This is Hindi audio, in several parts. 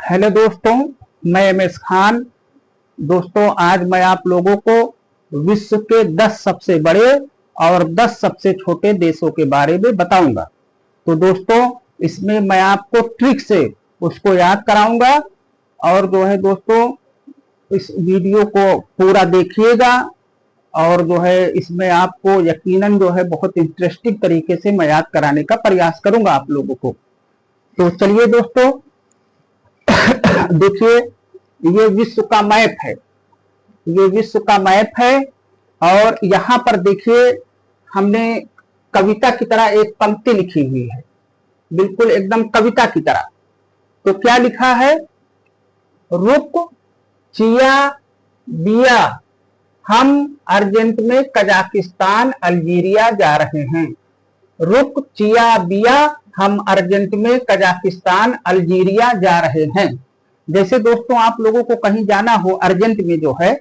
हेलो दोस्तों, मैं एमएस खान। दोस्तों, आज मैं आप लोगों को विश्व के 10 सबसे बड़े और 10 सबसे छोटे देशों के बारे में बताऊंगा। तो दोस्तों, इसमें मैं आपको ट्रिक से उसको याद कराऊंगा और जो है दोस्तों, इस वीडियो को पूरा देखिएगा और जो है इसमें आपको यकीनन जो है बहुत इंटरेस्टिंग तरीके से मैं याद कराने का प्रयास करूंगा आप लोगों को। तो चलिए दोस्तों, देखिए ये विश्व का मैप है। ये विश्व का मैप है और यहाँ पर देखिए हमने कविता की तरह एक पंक्ति लिखी हुई है, बिल्कुल एकदम कविता की तरह। तो क्या लिखा है? रुक चिया बिया, हम अर्जेंट में कजाकिस्तान अल्जीरिया जा रहे हैं। रुक चिया बिया, हम अर्जेंट में कजाकिस्तान अल्जीरिया जा रहे हैं। जैसे दोस्तों आप लोगों को कहीं जाना हो अर्जेंट में जो है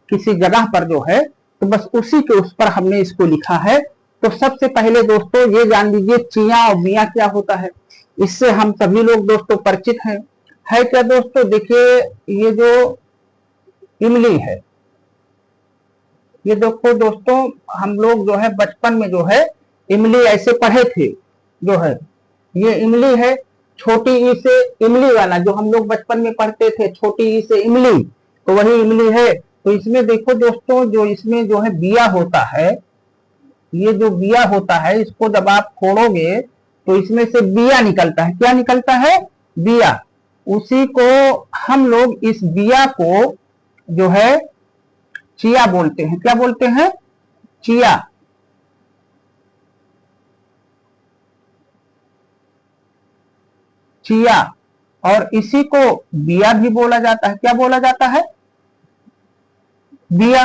किसी जगह पर जो है, तो बस उसी के उस पर हमने इसको लिखा है। तो सबसे पहले दोस्तों ये जान लीजिए चिया और बिया क्या होता है। इससे हम सभी लोग दोस्तों परिचित हैं। है क्या दोस्तों? देखिए ये जो इमली है, ये देखो दोस्तों, हम लोग जो है बचपन में जो है इमली ऐसे पढ़े थे। जो है ये इमली है, छोटी ई से इमली वाला जो हम लोग बचपन में पढ़ते थे, छोटी ई से इमली, तो वही इमली है। तो इसमें देखो दोस्तों, जो इसमें जो है बिया होता है, ये जो बिया होता है इसको जब आप फोड़ोगे तो इसमें से बिया निकलता है। क्या निकलता है? बिया। उसी को हम लोग इस बिया को जो है चिया बोलते हैं। क्या बोलते हैं? चिया। चिया। और इसी को बिया भी बोला जाता है। क्या बोला जाता है? बिया।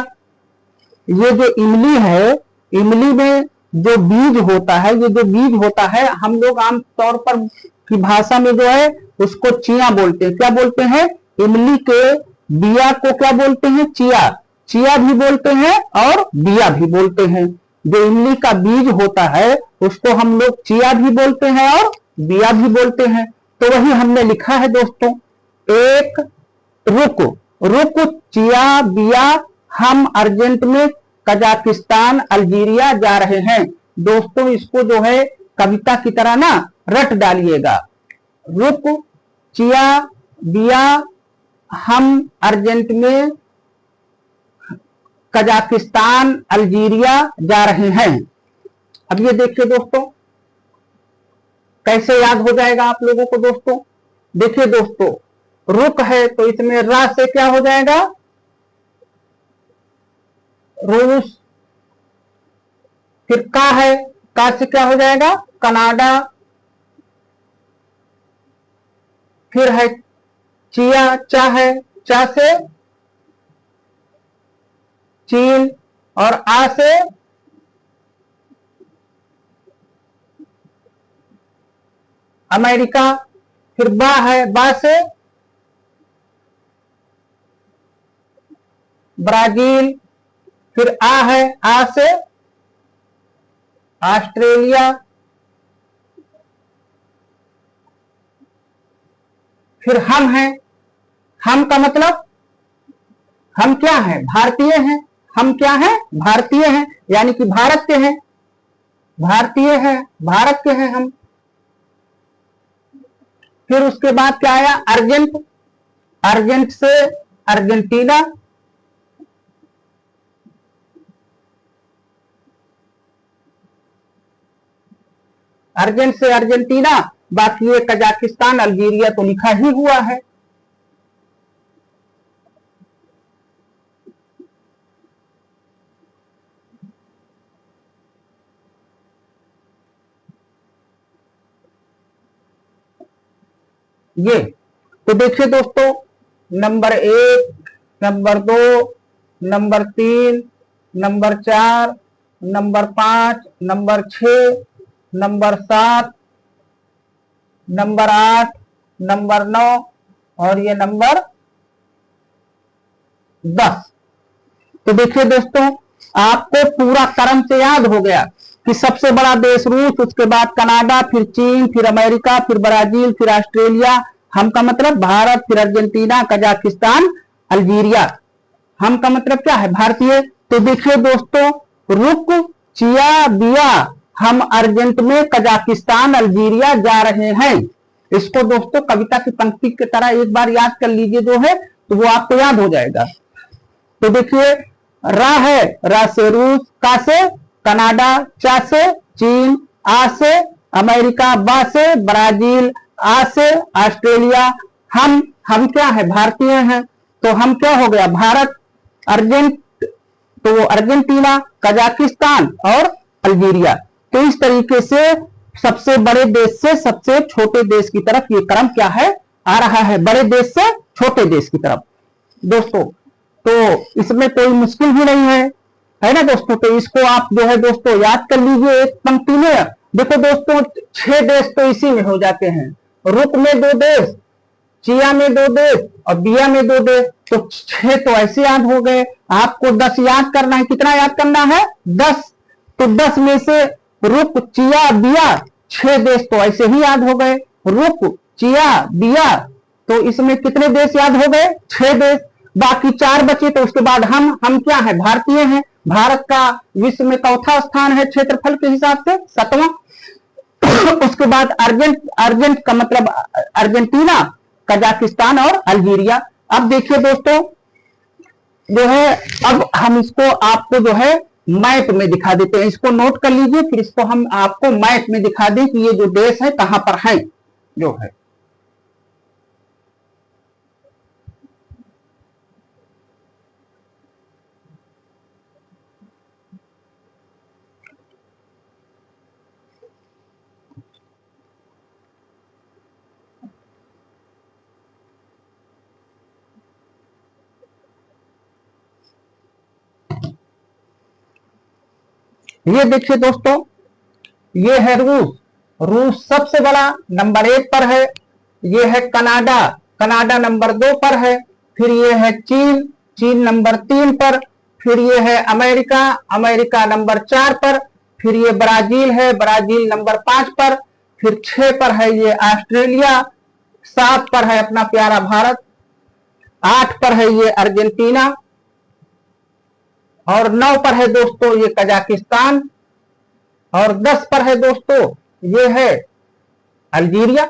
ये जो इमली है, इमली में जो बीज होता है, ये जो बीज होता है हम लोग आम तौर पर की भाषा में जो है उसको चिया बोलते हैं। क्या बोलते हैं? इमली के बिया को क्या बोलते हैं? चिया। चिया भी बोलते हैं और बिया भी बोलते हैं। जो इमली का बीज होता है उसको हम लोग चिया भी बोलते हैं और बिया भी बोलते हैं। तो वही हमने लिखा है दोस्तों, एक रुक रुक चिया बिया, हम अर्जेंट में कजाकिस्तान अल्जीरिया जा रहे हैं। दोस्तों इसको जो है कविता की तरह ना रट डालिएगा। रुक चिया बिया, हम अर्जेंट में कजाकिस्तान अल्जीरिया जा रहे हैं। अब ये देखिए दोस्तों कैसे याद हो जाएगा आप लोगों को। दोस्तों देखिए दोस्तों, रुक है तो इसमें रा से क्या हो जाएगा? रूस। फिर का है, का से क्या हो जाएगा? कनाडा। फिर है चिया, चा है, चा से चीन। और आ से अमेरिका। फिर बा है, बा से ब्राजील। फिर आ है, आ से ऑस्ट्रेलिया। फिर हम है, हम का मतलब हम क्या है? भारतीय हैं। हम क्या है? भारतीय हैं, यानी कि भारत के हैं। भारतीय हैं, भारत के हैं हम। फिर उसके बाद क्या आया? अर्जेंट। अर्जेंट से अर्जेंटीना। अर्जेंट से अर्जेंटीना। बाकी ये कजाकिस्तान अल्जीरिया तो लिखा ही हुआ है। ये तो देखिए दोस्तों, number 1, number 2, number 3, number 4, number 5, number 6, number 7, number 8, number 9 और ये नंबर 10। तो देखिए दोस्तों, आपको पूरा क्रम से याद हो गया कि सबसे बड़ा देश रूस, उसके बाद कनाडा, फिर चीन, फिर अमेरिका, फिर ब्राजील, फिर ऑस्ट्रेलिया, हम का मतलब भारत, फिर अर्जेंटीना, कजाकिस्तान, अल्जीरिया। हम का मतलब क्या है? भारतीय। तो देखिए दोस्तों, रुक, चिया, बिया, हम अर्जेंट में कजाकिस्तान, अल्जीरिया जा रहे हैं। इसको दोस्तों कविता की पंक्ति की तरह एक बार याद कर लीजिए जो है, तो वो आपको याद हो जाएगा। तो देखिए, रा है, रा से रूस, का से कनाडा, चा से चीन, आ से अमेरिका, बा से ब्राजील, आ से ऑस्ट्रेलिया। हम क्या है? भारतीय हैं। तो हम क्या हो गया? भारत, अर्जेंट, तो वो अर्जेंटीना, कजाकिस्तान और अल्जीरिया। तो इस तरीके से सबसे बड़े देश से सबसे छोटे देश की तरफ ये क्रम क्या है? आ रहा है, बड़े देश से छोटे देश की तरफ दोस्तों। तो इसमें कोई मुश्किल भी नहीं है ना दोस्तों। तो इसको आप जो है दोस्तों याद कर लीजिए एक पंक्ति में। देखो दोस्तों, 6 देश तो इसी में हो जाते हैं। रुक में 2 देश, चिया में 2 देश और बिया में 2 देश, तो 6 तो ऐसे याद हो गए। आपको 10 याद करना है। कितना याद करना है? 10। तो 10 में से रुक, चिया, बिया, 6 देश तो ऐसे ही याद हो गए। रुक, चिया, बिया, तो इसमें कितने देश याद हो गए? 6 देश। बाकी 4 बचे। तो उसके बाद हम क्या है? भारतीय हैं। भारत का विश्व में चौथा स्थान है क्षेत्रफल के हिसाब से, 7वां। उसके बाद अर्जेंट का मतलब अर्जेंटीना, कजाकिस्तान और अल्जीरिया। अब देखिए दोस्तों जो है, अब हम इसको आपको जो है मैप में दिखा देते हैं। इसको नोट कर लीजिए, फिर इसको हम आपको मैप में दिखा दें कि ये जो देश है कहां पर है जो है। ये देखिए दोस्तों, ये है रूस। रूस सबसे बड़ा, नंबर 1 पर है। ये है कनाडा, कनाडा नंबर 2 पर है। फिर ये है चीन, चीन नंबर 3 पर। फिर ये है अमेरिका, अमेरिका नंबर 4 पर। फिर ये ब्राजील है, ब्राजील नंबर 5 पर। फिर 6 पर है ये ऑस्ट्रेलिया। 7 पर है अपना प्यारा भारत। 8 पर है ये अर्जेंटीना और 9 पर है दोस्तों ये कजाकिस्तान और 10 पर है दोस्तों ये है अल्जीरिया।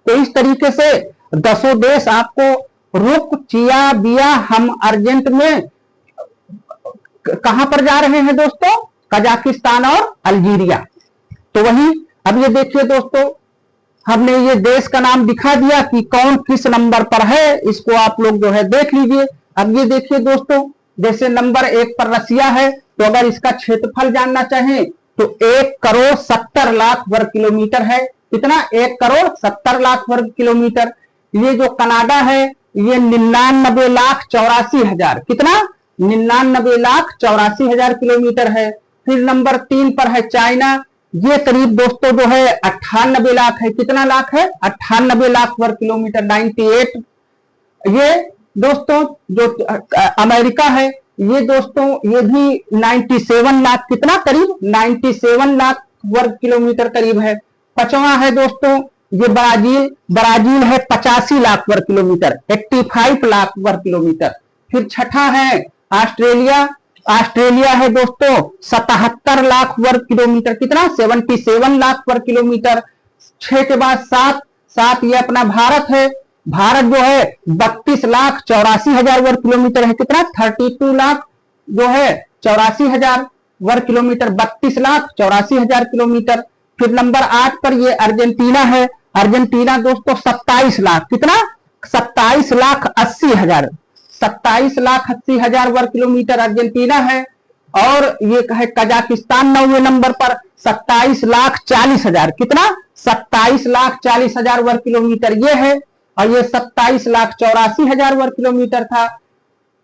तो इस तरीके से 10 देश आपको रुक, चिया, बिया, हम अर्जेंट में कहां पर जा रहे हैं दोस्तों? कजाकिस्तान और अल्जीरिया। तो वही अब ये देखिए दोस्तों, हमने ये देश का नाम दिखा दिया कि कौन किस नंबर पर है। इसको आप लोग जो है देख लीजिए। अब ये देखिए दोस्तों, जैसे नंबर 1 पर रसिया है, तो अगर इसका क्षेत्रफल जानना चाहें तो 1,70,00,000 वर्ग किलोमीटर है। कितना? 1,70,00,000 वर्ग किलोमीटर। ये जो कनाडा है ये 99,84,000, कितना? 99,84,000 किलोमीटर है। फिर नंबर 3 पर है चाइना, ये करीब दोस्तों जो है 98 लाख है। कितना लाख है? 98 लाख वर्ग किलोमीटर, 98। ये दोस्तों जो अमेरिका है, ये दोस्तों ये भी 97 लाख, कितना? करीब 97 लाख वर्ग किलोमीटर करीब है। 5वां है दोस्तों ये ब्राजील, ब्राजील है 85 लाख वर्ग किलोमीटर, 85 लाख वर्ग किलोमीटर। फिर 6ठा है ऑस्ट्रेलिया, ऑस्ट्रेलिया है दोस्तों 77 लाख वर्ग किलोमीटर, कितना? 77 लाख वर्ग किलोमीटर। 6 के बाद 7 ये अपना भारत है। भारत जो है 32,84,000 वर्ग किलोमीटर है, कितना? 32 लाख जो है 84,000 वर्ग किलोमीटर, 32,84,000 किलोमीटर। फिर नंबर 8 पर ये अर्जेंटीना है, अर्जेंटीना दोस्तों 27 लाख, कितना? 27,80,000, 27,80,000 वर्ग किलोमीटर अर्जेंटीना है। और ये है कजाकिस्तान 9वें नंबर पर 27,40,000, कितना? 27,40,000 वर्ग किलोमीटर ये है। और ये 27,84,000 वर्ग किलोमीटर था।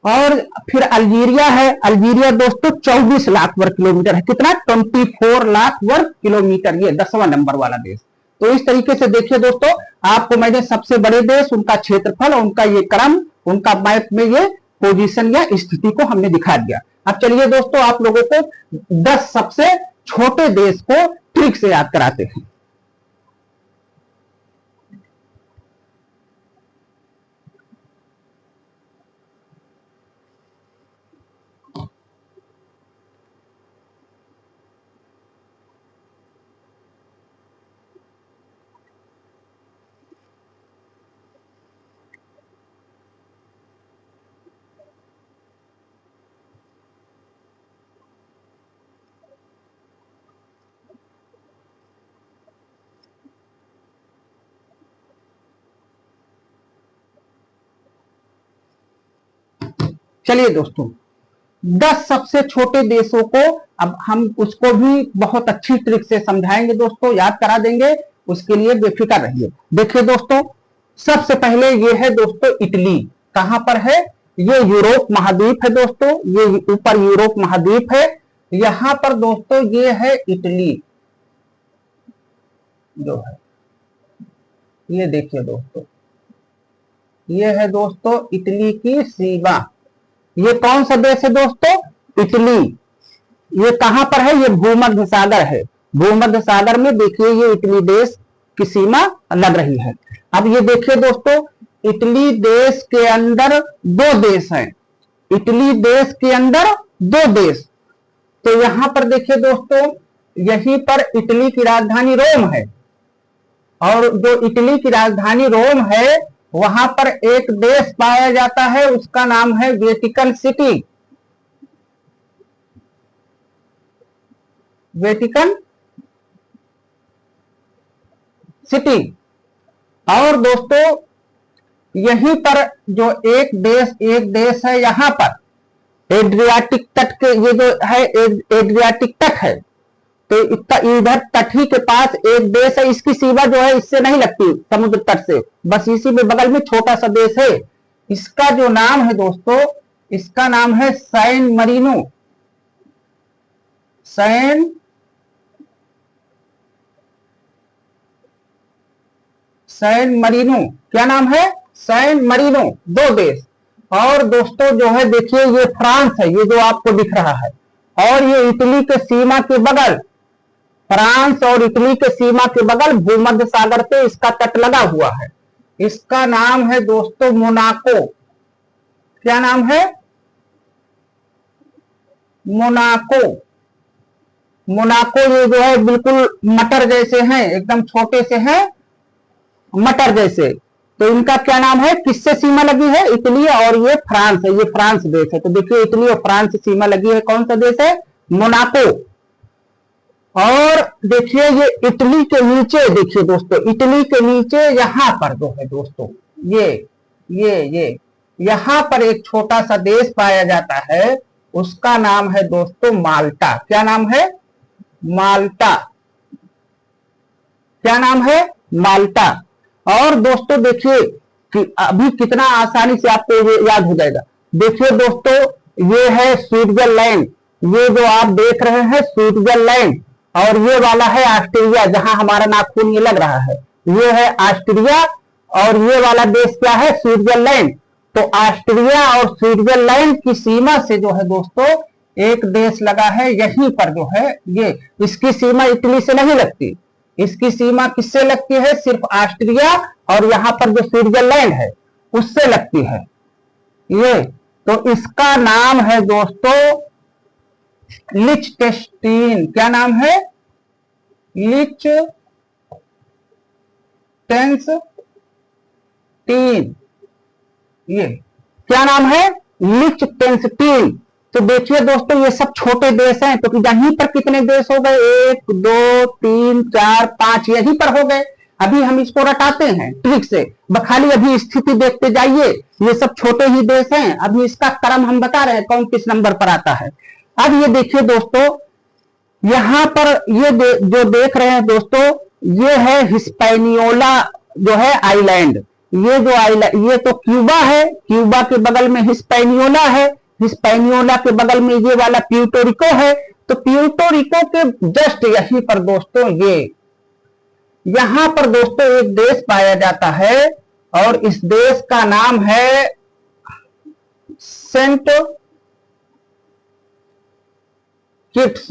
और फिर अल्जीरिया है, अल्जीरिया दोस्तों 24 लाख वर्ग किलोमीटर है, कितना? 24 लाख वर्ग किलोमीटर, ये 10वां नंबर वाला देश। तो इस तरीके से देखिए दोस्तों, आपको मैंने सबसे बड़े देश, उनका क्षेत्रफल, उनका ये क्रम, उनका मैप में ये पोजीशन या स्थिति को हमने दिखा दिया। अब चलिए दोस्तों, आप लोगों को 10 सबसे छोटे देश को ट्रिक से याद कराते हैं। चलिए दोस्तों, 10 सबसे छोटे देशों को अब हम उसको भी बहुत अच्छी ट्रिक से समझाएंगे दोस्तों, याद करा देंगे, उसके लिए बेफिक्र रहिए। देखिए दोस्तों, सबसे पहले ये है दोस्तों इटली। कहां पर है? ये यूरोप महाद्वीप है दोस्तों, ये ऊपर यूरोप महाद्वीप है। यहां पर दोस्तों ये है इटली जो है, ये देखिए दोस्तों, ये है दोस्तों इटली की सीमा। ये कौन सा देश है दोस्तों? इटली। ये कहां पर है? ये भूमध्य सागर है। भूमध्य सागर में देखिए ये इटली देश की सीमा लग रही है। अब ये देखिए दोस्तों, इटली देश के अंदर 2 देश हैं। इटली देश के अंदर 2 देश। तो यहां पर देखिए दोस्तों, यहीं पर इटली की राजधानी रोम है, और जो इटली की राजधानी रोम है वहां पर एक देश पाया जाता है, उसका नाम है वेटिकन सिटी। Vatican city. और दोस्तों यहीं पर जो एक देश है, यहां पर एड्रियाटिक तट के, ये जो है एड्रियाटिक तट है, तो इधर तट ही के पास एक देश है। इसकी सीमा जो है इससे नहीं लगती समुद्र तट से, बस इसी में बगल में छोटा सा देश है। इसका जो नाम है दोस्तों, इसका नाम है सैन मरीनो। सैन मरीनो, क्या नाम है? San Marino. 2 देश। और दोस्तों जो है देखिए ये फ्रांस है, ये जो आपको दिख रहा है, और ये इटली के सीमा के बगल, फ्रांस और इटली के सीमा के बगल भूमध्य सागर पे इसका तट लगा हुआ है। इसका नाम है दोस्तों मोनाको। क्या नाम है? मोनाको। मोनाको ये जो है बिल्कुल मटर जैसे हैं, एकदम छोटे से हैं, मटर जैसे। तो इनका क्या नाम है? किससे सीमा लगी है? इटली, और ये फ्रांस है, ये फ्रांस देश है। तो देखिए इटली और फ्रांस से सीमा लगी है। कौन सा देश है? मोनाको। और देखिए ये इटली के नीचे, देखिए दोस्तों इटली के नीचे यहां पर जो है दोस्तों, ये यहां पर एक छोटा सा देश पाया जाता है, उसका नाम है दोस्तों माल्टा। क्या नाम है? माल्टा। क्या नाम है? माल्टा। और दोस्तों देखिए कि अभी कितना आसानी से आपको ये याद हो जाएगा। देखिए दोस्तों, ये है स्विट्जरलैंड। ये जो आप देख रहे हैं स्विट्जरलैंड, और ये वाला है ऑस्ट्रेलिया, जहां हमारा नाखून ये लग रहा है, ये है ऑस्ट्रेलिया, और ये वाला देश क्या है? स्विट्जरलैंड। तो ऑस्ट्रेलिया और स्विट्जरलैंड की सीमा से जो है दोस्तों एक देश लगा है, यहीं पर जो है ये, इसकी सीमा इटली से नहीं लगती, इसकी सीमा किससे लगती है? सिर्फ ऑस्ट्रिया और यहां पर जो स्विट्जरलैंड है उससे लगती है ये। तो इसका नाम है दोस्तों लिechtenstein। क्या नाम है? लिechtenstein। ये क्या नाम है? लिechtenstein। तो देखिए दोस्तों ये सब छोटे देश हैं, तो यहीं पर कितने देश हो गए? 1 2 3 4 5, यहीं पर हो गए। अभी हम इसको रटाते हैं ट्रिक से, खाली अभी स्थिति देखते जाइए। ये सब छोटे ही देश हैं, अभी इसका क्रम हम बता रहे हैं कौन किस नंबर पर आता है। अब ये देखिए दोस्तों, यहां पर ये जो देख रहे हैं दोस्तों, ये है हिस्पैनियोला जो है आइलैंड। ये जो आइलैंड, ये तो क्यूबा है, क्यूबा के बगल में हिस्पैनियोला है, हिस्पैनियोला के बगल में ये वाला प्यूर्टोरिको है। तो प्यूर्टोरिको के जस्ट यहीं पर दोस्तों ये, यहां पर दोस्तों एक देश पाया जाता है, और इस देश का नाम है सेंट किट्स।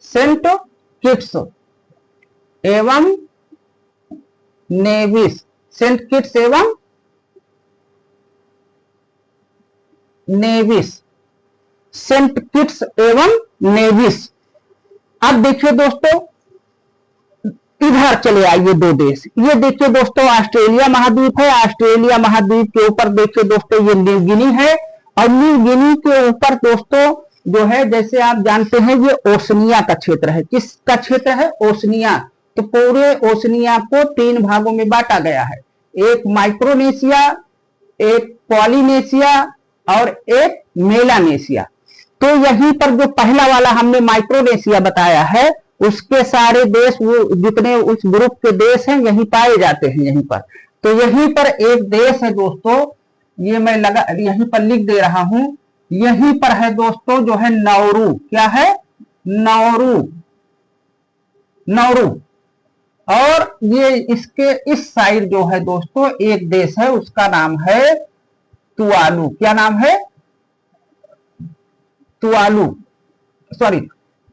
सेंट किट्स एवं नेविस। सेंट किट्स एवं नेविस। सेंट किट्स एवं नेविस। अब देखिए दोस्तों, इधर चले आइए 2 देश। ये देखिए दोस्तों ऑस्ट्रेलिया महाद्वीप है, ऑस्ट्रेलिया महाद्वीप के ऊपर देखिए दोस्तों ये न्यू गिनी है, और न्यू गिनी के ऊपर दोस्तों जो है, जैसे आप जानते हैं ये ओशनिया का क्षेत्र है। किसका क्षेत्र है? ओशनिया। तो पूरे ओशनिया को 3 भागों में बांटा गया है, एक माइक्रोनेशिया, एक पॉलिनेशिया और एक मेलानेशिया। तो यहीं पर जो पहला वाला हमने माइक्रोनेशिया बताया है, उसके सारे देश, वो जितने उस ग्रुप के देश हैं, यहीं पाए जाते हैं यहीं पर। तो यहीं पर एक देश है दोस्तों, ये मैं यहीं पर लिख दे रहा हूं, यहीं पर है दोस्तों जो है नाउरू। क्या है? नाउरू। नाउरू। और ये इसके इस साइड जो है दोस्तों एक देश है, उसका नाम है तुवालू। क्या नाम है? तुवालू। सॉरी,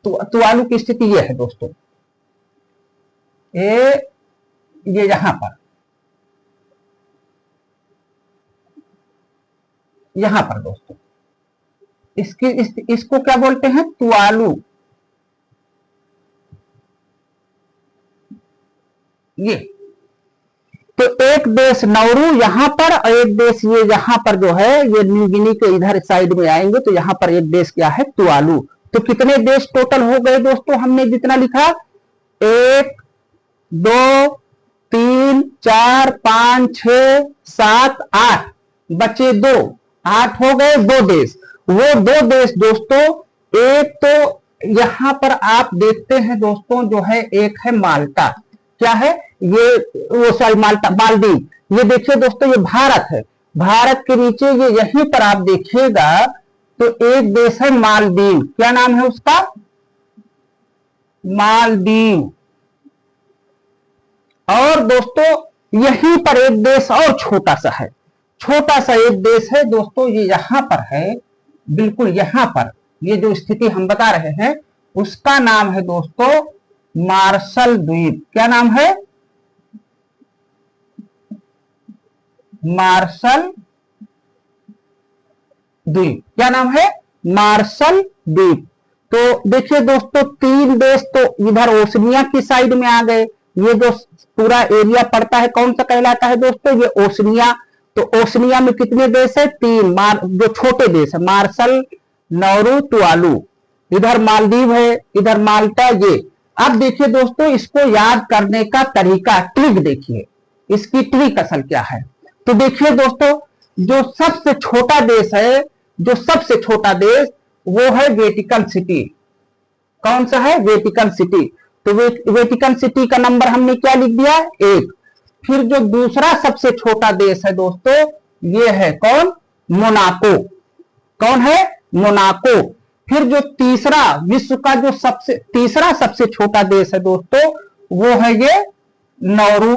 तुवालू की स्थिति ये है दोस्तों, ये यहां पर, यहां पर दोस्तों इसको क्या बोलते हैं? तुवालू। ये तो एक देश नाउरू यहां पर, और एक देश ये यहां पर जो है, ये न्यू गिनी के इधर साइड में आएंगे, तो यहां पर एक देश क्या है? तुवालू। तो कितने देश टोटल हो गए दोस्तों? हमने जितना लिखा, 1 2 3 4 5 6 7 8, बचे 2, 8 हो गए। 2 देश, वो 2 देश दोस्तों, एक तो यहां पर आप देखते हैं दोस्तों जो है, एक है माल्टा। क्या है ये? वो सॉरी, माल्टा, मालदीव। ये देखिए दोस्तों, ये भारत है, भारत के नीचे ये यहीं पर आप देखिएगा तो एक देश है मालदीव। क्या नाम है उसका? मालदीव। और दोस्तों यहीं पर एक देश और छोटा सा है, छोटा सा एक देश है दोस्तों, ये यहां पर है, बिल्कुल यहां पर, ये जो स्थिति हम बता रहे हैं, उसका नाम है दोस्तों मार्शल द्वीप। क्या नाम है? मार्शल द्वीप। क्या नाम है? मार्शल द्वीप। तो देखिए दोस्तों, 3 देश तो इधर ओशनिया की साइड में आ गए। ये जो पूरा एरिया पड़ता है कौन सा कहलाता है दोस्तों? ये ओशनिया। तो ओशनिया में कितने देश है? 3। जो छोटे देश है, मार्शल, नाउरू, तुवालू। इधर मालदीव है, इधर माल्टा। ये अब देखिए दोस्तों, इसको याद करने का तरीका, ट्रिक देखिए, इसकी ट्रिक असल क्या है। तो देखिए दोस्तों, जो सबसे छोटा देश है, जो सबसे छोटा देश, वो है वेटिकन सिटी। कौन सा है? Vatican city. तो वेटिकन सिटी का नंबर हमने क्या लिख दिया? 1। फिर जो दूसरा सबसे छोटा देश है दोस्तों, ये है कौन? मोनाको। कौन है? मोनाको। फिर जो तीसरा, विश्व का जो तीसरा सबसे छोटा देश है दोस्तों, वो है ये नाउरू।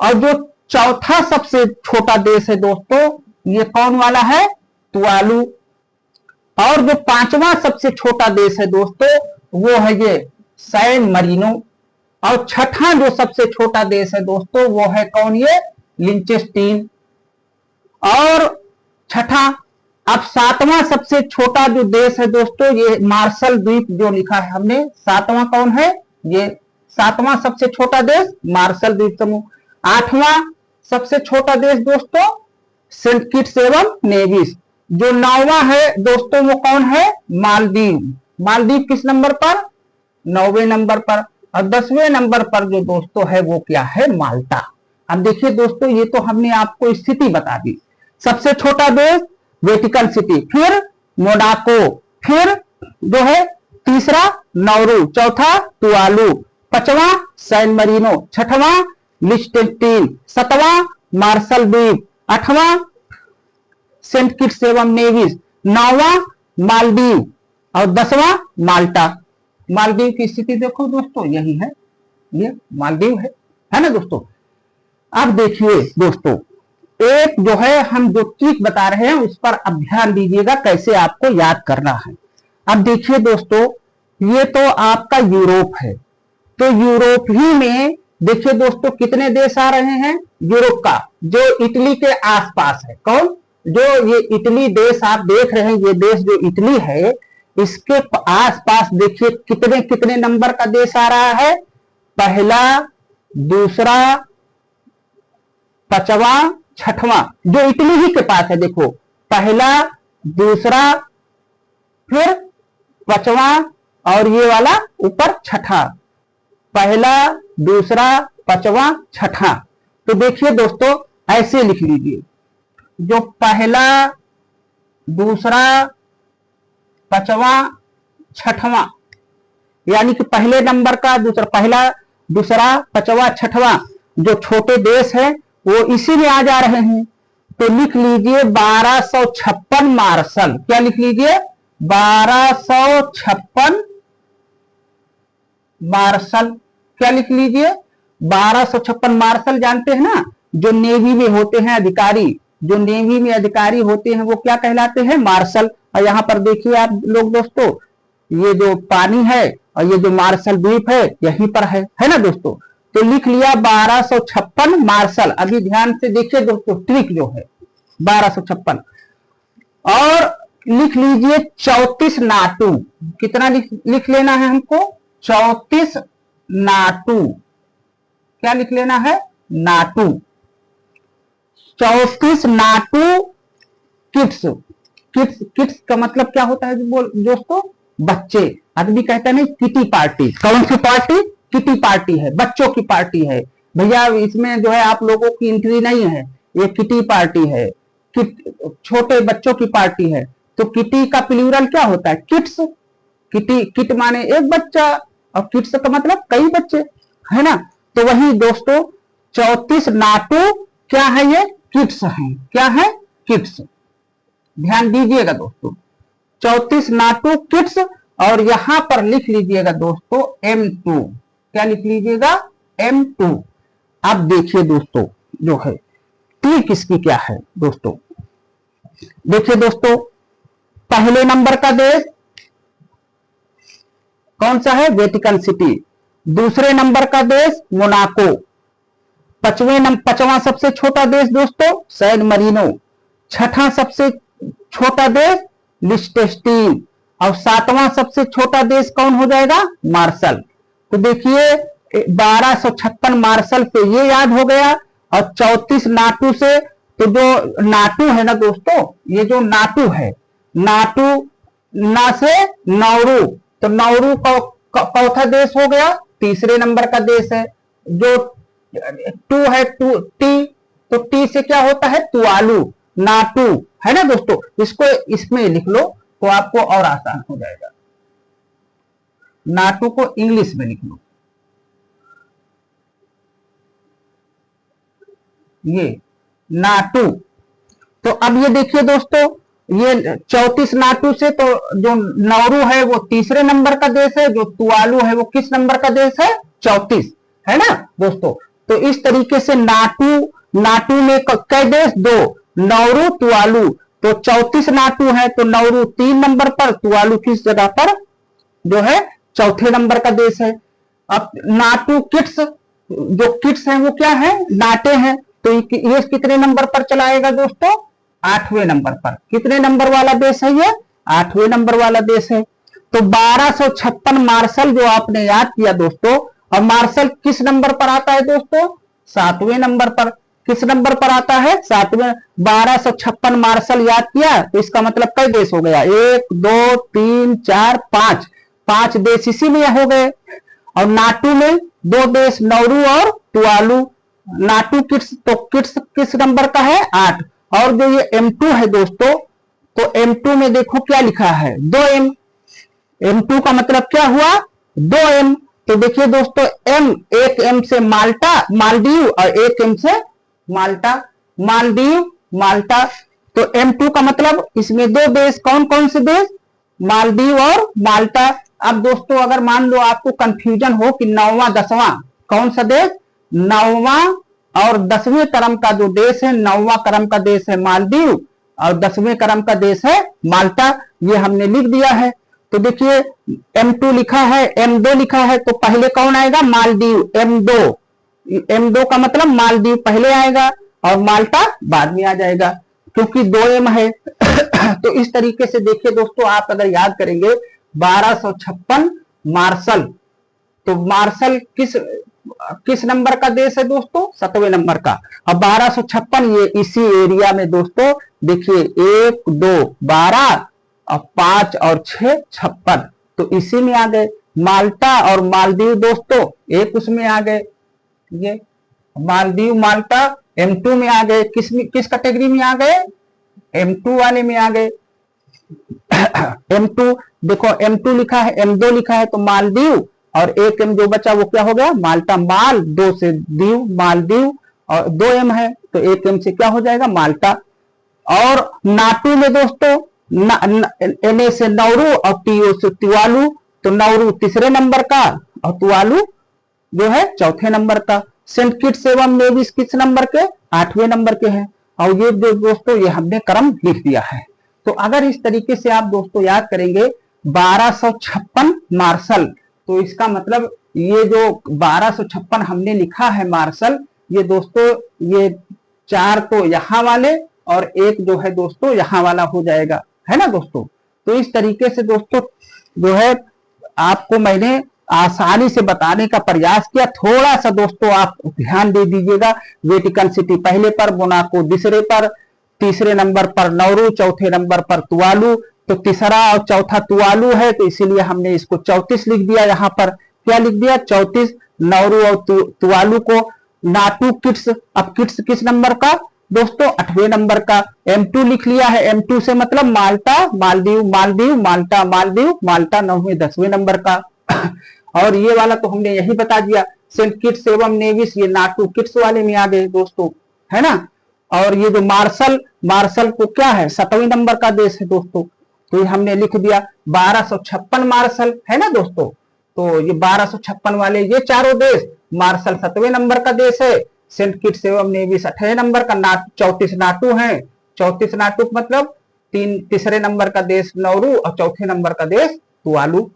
और जो चौथा सबसे छोटा देश है दोस्तों, ये कौन वाला है? तुवालू। और जो 5वां सबसे छोटा देश है दोस्तों, वो है ये सैन मरीनो। और छठा जो सबसे छोटा देश है दोस्तों, वो है कौन? ये लिंचेस्टीन। और छठा, अब 7वां सबसे छोटा जो देश है दोस्तों, ये मार्शल द्वीप जो लिखा है हमने, 7वां कौन है? ये 7वां सबसे छोटा देश मार्शल द्वीप समूह। 8वां सबसे छोटा देश दोस्तों सेंट किट्स एवं नेविस। जो 9वां है दोस्तों, वो कौन है? मालदीव। मालदीव किस नंबर पर? 9वें नंबर पर। और 10वें नंबर पर जो दोस्तों है, वो क्या है? माल्टा। अब देखिए दोस्तों, ये तो हमने आपको स्थिति बता दी। सबसे छोटा देश वेटिकन सिटी, फिर मोनाको, फिर जो है तीसरा नाउरू, चौथा तुवालू, 5वां सैन मरीनो, 6वां लिंचेस्टीन, 7वां मार्शल द्वीप, 8वां सेंट किट्स एवं नेविस, 9वां मालदीव और 10वां माल्टा। मालदीव की स्थिति देखो दोस्तों, यही है, ये मालदीव है ना दोस्तों। अब देखिए दोस्तों, एक जो है हम जो ट्रिक बता रहे हैं, उस पर अब ध्यान दीजिएगा कैसे आपको याद करना है। अब देखिए दोस्तों, ये तो आपका यूरोप है, तो यूरोप ही में देखिए दोस्तों कितने देश आ रहे हैं यूरोप का, जो इटली के आसपास है। कौन? जो ये इटली देश आप देख रहे हैं, ये देश जो इटली है, इसके आसपास देखिए कितने कितने नंबर का देश आ रहा है। पहला, दूसरा, 5वां, 6वां, जो इटली ही के पास है। देखो, पहला, दूसरा, फिर 5वां और ये वाला ऊपर 6ठा। पहला, दूसरा, 5वां, 6ठा। तो देखिए दोस्तों, ऐसे लिख लीजिए, जो पहला, दूसरा, पांचवा, छठवां, यानी कि पहले नंबर का दूसरा, पहला, दूसरा, पांचवा, छठवां जो छोटे देश है वो इसी में आ जा रहे हैं। तो लिख लीजिए 1256 मार्शल। क्या लिख लीजिए? 1256 मार्शल। क्या लिख लीजिए? 1256 मार्शल। जानते हैं ना, जो नेवी में होते हैं अधिकारी, जो नेवी में अधिकारी होते हैं वो क्या कहलाते हैं? मार्शल। और यहां पर देखिए आप लोग दोस्तों, ये जो पानी है और ये जो मार्शल द्वीप है यहीं पर है ना दोस्तों। तो लिख लिया 1256 मार्शल। अभी ध्यान से देखिए दोस्तों, ट्रिक जो है 1256। और लिख लीजिए 34 नाटू। कितना लिख लेना है हमको? 34 नाटू। क्या लिख लेना है? नाटू। 34 नाटू किड्स। किड्स का मतलब क्या होता है दोस्तों? बच्चे। आदमी कहता है नहीं किटी पार्टी। कौन सी पार्टी? किटी पार्टी है, बच्चों की पार्टी है। भैया इसमें जो है आप लोगों की एंट्री नहीं है, ये किटी पार्टी है, छोटे बच्चों की पार्टी है। तो किटी का प्लूरल क्या होता है? किड्स। किटी, किट माने एक बच्चा और किड्स का मतलब कई बच्चे, है ना। तो वही दोस्तों 34 नाटू क्या है? ये किड्स हैं। क्या है? किड्स। ध्यान दीजिएगा दोस्तों, 34 नाटू किड्स। और यहां पर लिख लीजिएगा दोस्तों M2। क्या लिख लीजिएगा? M2। अब देखिए दोस्तों जो है ट्रिक इसकी क्या है दोस्तों। देखिए दोस्तों, पहले नंबर का देश कौन सा है? Vatican city. दूसरे नंबर का देश मोनाको। पांचवा सबसे छोटा देश दोस्तों सैन मरीनो। छठा सबसे छोटा देश लिस्टेस्टीन। और सातवां सबसे छोटा देश कौन हो जाएगा? मार्शल। तो देखिए 1256 मार्शल से ये याद हो गया। और 34 नाटू से, तो जो नाटू है ना दोस्तों, ये जो नाटू है, नाटू ना से नौरू, तो नौरू चौथा देश हो गया, तीसरे नंबर का देश है। जो टू है टी, तो टी से क्या होता है? तुआलू। नाटू है ना दोस्तों। इसको इसमें लिख लो तो आपको और आसान हो जाएगा। नाटू को इंग्लिश में लिख लो, ये नाटू। तो अब ये देखिए दोस्तों, ये 34 नाटू से, तो जो नौरू है वो तीसरे नंबर का देश है, जो तुआलू है वो किस नंबर का देश है? 34, है ना दोस्तों। तो इस तरीके से नाटू में कई देश? 2, नौरू, तुआलू। तो 34 नाटू है, तो नौरू 3 नंबर पर, तुआलू किस जगह पर? जो है चौथे नंबर का देश है। अब नाटू किड्स, जो किड्स हैं वो क्या है? नाटे हैं। तो ये कितने नंबर पर चला आएगा दोस्तों? 8वें नंबर पर। कितने नंबर वाला देश है ये? 8वें नंबर वाला देश है। तो 1256 मार्शल जो आपने याद किया दोस्तों, और मार्शल किस नंबर पर आता है दोस्तों? 7वें नंबर पर। किस नंबर पर आता है? 7वें। 1256 मार्शल याद किया तो इसका मतलब कई देश हो गया? 1 2 3 4 5, 5 देश इसी में हो गए। और नाटू में 2 देश, नौरू और तुआलू। नाटू किड्स, तो किड्स किस नंबर का है? 8। और जो ये M2 है दोस्तों, तो M2 में देखो क्या लिखा है? 2M। M2 का मतलब क्या हुआ? 2M। तो देखिए दोस्तों, एक M से माल्टा, मालदीव, और एक M से माल्टा, मालदीव, माल्टा। तो M2 का मतलब इसमें 2 देश, कौन कौन से देश? मालदीव और माल्टा। अब दोस्तों अगर मान लो आपको कंफ्यूजन हो कि 9वां 10वां कौन सा देश? 9वां और 10वें क्रम का जो देश है, 9वां क्रम का देश है मालदीव और 10वें क्रम का देश है माल्टा। ये हमने लिख दिया है। तो देखिए M2 लिखा है, M2 लिखा है, तो पहले कौन आएगा? मालदीव। M2 का मतलब मालदीव पहले आएगा और माल्टा बाद में आ जाएगा, क्योंकि 2M है। तो इस तरीके से देखिए दोस्तों, आप अगर याद करेंगे 1256 मार्शल, तो मार्शल किस नंबर का देश है दोस्तों? 7वें नंबर का। अब 1256 ये इसी एरिया में दोस्तों देखिए 1 2 12 और 5 और 6 56, तो इसी में आ गए। माल्टा और मालदीव दोस्तों एक उसमें आ गए, ये मालदीव माल्टा M2 में आ गए। किस कैटेगरी में आ गए? M2 वाले में आ गए। M2 देखो, M2 लिखा है, M2 लिखा है तो मालदीव, और एक M जो बचा वो क्या हो गया, माल्टा। माल 2 से दीव, मालदीव, और 2 M है तो 1 M से क्या हो जाएगा, माल्टा। और नाटू में दोस्तों NA से नौरू और TO से तुवालू, तो नौरू तीसरे नंबर का और तुवालू जो है चौथे नंबर का। सेंट किट्स एवं नेविस किस नंबर के, 8वें नंबर के हैं। और ये दोस्तों ये हमने क्रम लिख दिया है। तो अगर इस तरीके से आप दोस्तों याद करेंगे 1256 मार्शल, तो इसका मतलब ये जो 1256 हमने लिखा है मार्शल, ये दोस्तों ये 4 तो यहाँ वाले और 1 जो है दोस्तों यहाँ वाला हो जाएगा, है ना दोस्तों। तो इस तरीके से दोस्तों जो है आपको मैंने आसानी से बताने का प्रयास किया। थोड़ा सा दोस्तों आप ध्यान दे दीजिएगा, वेटिकन सिटी पहले पर, मोनाको दूसरे पर, तीसरे नंबर पर नौरू, चौथे नंबर पर तुवालू। तो तीसरा और चौथा तुवालू है तो इसीलिए हमने इसको 34 लिख दिया। यहाँ पर क्या लिख दिया, 34। नौरू और तुवालू को नाटू किट्स, अब किट्स किस नंबर का दोस्तों, 8वें नंबर का। M2 लिख लिया है, M2 से मतलब माल्टा, मालदीव, मालदीव, माल्टा, मालदीव, माल्टा 9वें 10वें नंबर का। और ये वाला तो हमने यही बता दिया, सेंट किट्स एवं नेविस, ये नाटू किट्स वाले में आ गए दोस्तों, है ना। और ये जो मार्शल, मार्शल को क्या है, 7वें नंबर का देश है दोस्तों, तो ये हमने लिख दिया 1256 मार्शल, है ना दोस्तों। तो ये 1256 वाले ये चारों देश, मार्शल 7वें नंबर का देश है, सेंट किट्स एवं नेविस 8वें नंबर का, 34 नाटू है। 34 नाटू मतलब तीसरे नंबर का देश नौरू और चौथे नंबर का देश तुवालू।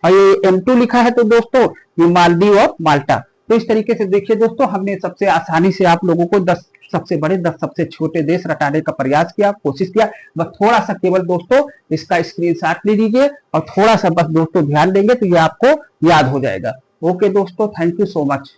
और ये M2 लिखा है तो दोस्तों ये मालदीव और माल्टा। तो इस तरीके से देखिए दोस्तों, हमने सबसे आसानी से आप लोगों को 10 सबसे बड़े 10 सबसे छोटे देश रटाने का प्रयास किया, कोशिश किया। बस थोड़ा सा केवल दोस्तों इसका स्क्रीनशॉट ले लीजिए और थोड़ा सा बस दोस्तों ध्यान देंगे तो ये आपको याद हो जाएगा। ओके दोस्तों, थैंक यू सो मच।